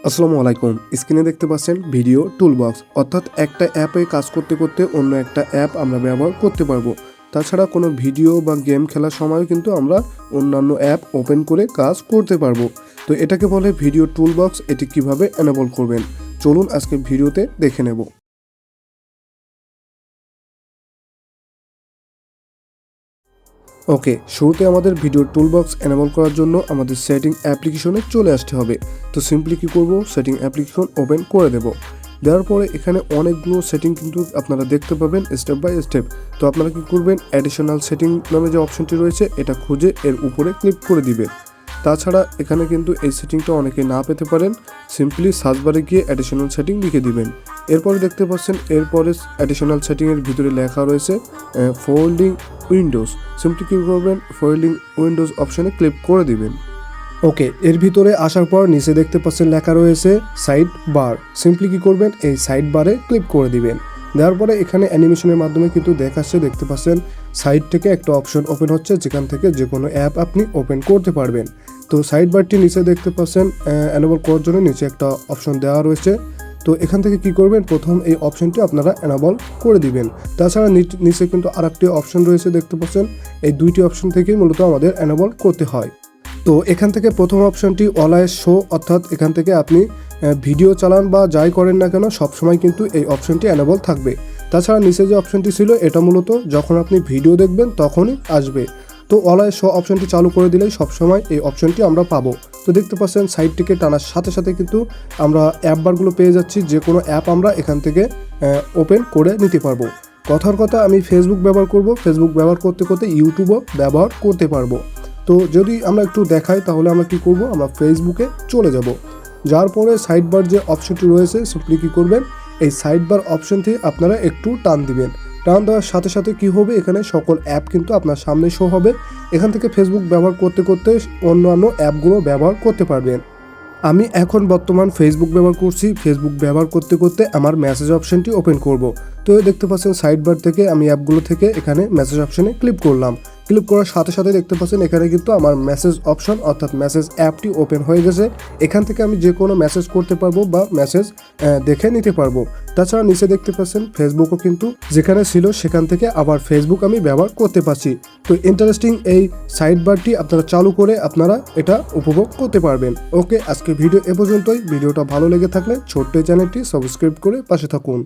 আসসালামু আলাইকুম। স্ক্রিনে দেখতে পাচ্ছেন ভিডিও টুলবক্স, অর্থাৎ একটা অ্যাপে কাজ করতে করতে অন্য একটা অ্যাপ আমরা ব্যবহার করতে পারবো। তাছাড়া কোনো ভিডিও বা গেম খেলার সময়ও কিন্তু আমরা অন্যান্য অ্যাপ ওপেন করে কাজ করতে পারবো। তো এটাকে বলে ভিডিও টুলবক্স। এটি কিভাবে এনেবল করবেন চলুন আজকে ভিডিওতে দেখে নেব। ওকে, শুরুতে আমাদের ভিডিও টুলবক্স এনেবল করার জন্য আমাদের সেটিং অ্যাপ্লিকেশনে চলে আসতে হবে। তো সিম্পলি কী করব, সেটিং অ্যাপ্লিকেশন ওপেন করে দেব। দেওয়ার পরে এখানে অনেকগুলো সেটিং কিন্তু আপনারা দেখতে পাবেন স্টেপ বাই স্টেপ। তো আপনারা কী করবেন, অ্যাডিশনাল সেটিং নামে যে অপশনটি রয়েছে এটা খুঁজে এর উপরে ক্লিক করে দিবেন। তাছাড়া এখানে কিন্তু এই সেটিংটা অনেকে না পেতে পারেন, সিম্পলি সার্চ বারে গিয়ে অ্যাডিশনাল সেটিং লিখে দিবেন। এরপরে দেখতে পাচ্ছেন এরপরে অ্যাডিশনাল সেটিংয়ের ভিতরে লেখা রয়েছে ফোল্ডিং উইন্ডোজ। সিম্পলি কী করবেন, ফোল্ডিং উইন্ডোজ অপশানে ক্লিক করে দিবেন। ওকে, এর ভিতরে আসার পর নিচে দেখতে পাচ্ছেন লেখা রয়েছে সাইড বার। সিম্পলি কী করবেন, এই সাইড বারে ক্লিক করে দিবেন। দেওয়ার পরে এখানে অ্যানিমেশনের মাধ্যমে কিন্তু দেখাচ্ছে, দেখতে পাচ্ছেন সাইড থেকে একটা অপশন ওপেন হচ্ছে যেখান থেকে যে কোনো অ্যাপ আপনি ওপেন করতে পারবেন। তো সাইড বারটি নিচে দেখতে পাচ্ছেন এনেবল করার জন্য নিচে একটা অপশন দেওয়া রয়েছে। তো এখান থেকে কি করবেন, প্রথম এই অপশনটি আপনারা এনেবল করে দিবেন। তাছাড়া নিচে কিন্তু আরেকটি অপশন রয়েছে দেখতে পাচ্ছেন, এই দুইটি অপশন থেকেই মূলত আমাদের এনেবল করতে হয়। তো এখান থেকে প্রথম অপশনটি অলওয়েজ শো, অর্থাৎ এখান থেকে আপনি ভিডিও চালান বা যাই করেন না কেন সবসময় কিন্তু এই অপশনটি এনেবল থাকবে। তাছাড়া নিচে যে অপশনটি ছিল এটা মূলত যখন আপনি ভিডিও দেখবেন তখনই আসবে। তো অলওয়েজ শো অপশনটি চালু করে দিলেই সবসময় এই অপশনটি আমরা পাবো। তো দেখতে পাচ্ছেন সাইটটিকে টানার সাথে সাথে কিন্তু আমরা অ্যাপ বারগুলো পেয়ে যাচ্ছি, যে কোনো অ্যাপ আমরা এখান থেকে ওপেন করে নিতে পারবো। কথার কথা আমি ফেসবুক ব্যবহার করব, ফেসবুক ব্যবহার করতে করতে ইউটিউবও ব্যবহার করতে পারবো। তো যদি আমরা একটু দেখাই তাহলে আমরা কি করব, আমরা ফেসবুকে চলে যাব। যার পরে সাইড বার যে অপশনটি রয়েছে সিম্পলি কী করবেন, এই সাইড বার অপশন থেকে আপনারা একটু টান দিবেন। টান দেওয়ার সাথে সাথে কি হবে, এখানে সকল অ্যাপ কিন্তু আপনার সামনে শো হবে। এখান থেকে ফেসবুক ব্যবহার করতে করতে অন্যান্য অ্যাপগুলো ব্যবহার করতে পারবেন। আমি এখন বর্তমান ফেসবুক ব্যবহার করছি। ফেসবুক ব্যবহার করতে করতে আমার মেসেজ অপশনটি ওপেন করব। তো দেখতে পাচ্ছেন সাইড বার থেকে আমি অ্যাপগুলো থেকে এখানে মেসেজ অপশনে ক্লিক করলাম। ক্লিক করার সাথে সাথে দেখতে পাচ্ছেন এখানে কিন্তু আমার মেসেজ অপশন অর্থাৎ মেসেজ অ্যাপটি ওপেন হয়ে গেছে। এখান থেকে আমি যে কোনো মেসেজ করতে পারবো বা মেসেজ দেখে নিতে পারবো। তাছাড়া নিচে দেখতে পাচ্ছেন ফেসবুকও কিন্তু যেখানে ছিল সেখান থেকে আবার ফেসবুক আমি ব্যবহার করতে পারছি। তো ইন্টারেস্টিং এই সাইড বারটি আপনারা চালু করে আপনারা এটা উপভোগ করতে পারবেন। ওকে, আজকে ভিডিও এ পর্যন্তই। ভিডিওটা ভালো লেগে থাকলে ছোট্ট চ্যানেলটি সাবস্ক্রাইব করে পাশে থাকুন।